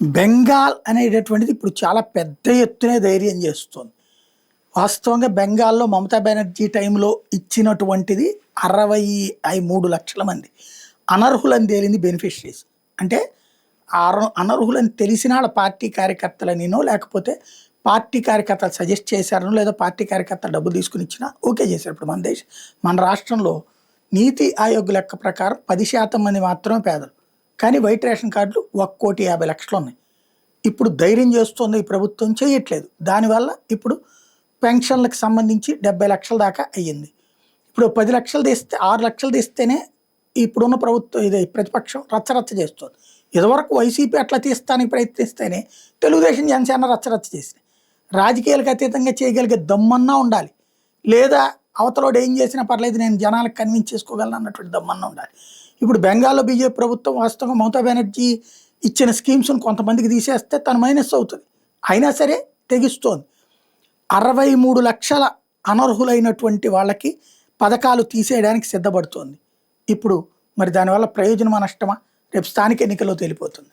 బెంగాల్ అనేటటువంటిది ఇప్పుడు చాలా పెద్ద ఎత్తునే ధైర్యం చేస్తుంది. వాస్తవంగా బెంగాల్‌లో మమతా బెనర్జీ టైంలో ఇచ్చినటువంటిది 63 లక్షల మంది. అనర్హులని తేలింది బెనిఫిషరీస్. అంటే అనర్హులని తెలిసిన ఆళ్ళ పార్టీ కార్యకర్తలనినో, లేకపోతే పార్టీ కార్యకర్తలు సజెస్ట్ చేశారనో, లేదా పార్టీ కార్యకర్తలు డబ్బులు తీసుకొని ఇచ్చినా ఓకే చేశారు. ఇప్పుడు మన రాష్ట్రంలో నీతి ఆయోగ్ లెక్క ప్రకారం 10% మంది మాత్రమే పేదలు. కానీ వైట్ రేషన్ కార్డులు 1,50,00,000 ఉన్నాయి. ఇప్పుడు ధైర్యం చేస్తోంది ఈ ప్రభుత్వం, చేయట్లేదు. దానివల్ల ఇప్పుడు పెన్షన్లకు సంబంధించి 70 లక్షల దాకా అయ్యింది. ఇప్పుడు 10 లక్షలు తీస్తే 6 లక్షలు తీస్తేనే ఇప్పుడున్న ప్రభుత్వం ప్రతిపక్షం రచ్చరచ్చ చేస్తుంది. ఇదివరకు వైసీపీ అట్లా తీస్తానికి ప్రయత్నిస్తేనే తెలుగుదేశం జనసేన రచ్చరచ్చ చేసినాయి. రాజకీయాలకు అతీతంగా చేయగలిగే దమ్మన్నా ఉండాలి, లేదా అవతలోడు ఏం చేసినా పర్లేదు నేను జనాలకు కన్విన్స్ చేసుకోగలను అన్నటువంటి దమ్మన్నా ఉండాలి. ఇప్పుడు బెంగాల్లో బీజేపీ ప్రభుత్వం వాస్తవంగా మమతా బెనర్జీ ఇచ్చిన స్కీమ్స్ను కొంతమందికి తీసేస్తే తను మైనస్ అవుతుంది. అయినా సరే తెగిస్తోంది. 63 లక్షల అనర్హులైనటువంటి వాళ్ళకి పథకాలు తీసేయడానికి సిద్ధపడుతోంది. ఇప్పుడు మరి దానివల్ల ప్రయోజనమా నష్టమా రేపు స్థానిక ఎన్నికల్లో తేలిపోతుంది.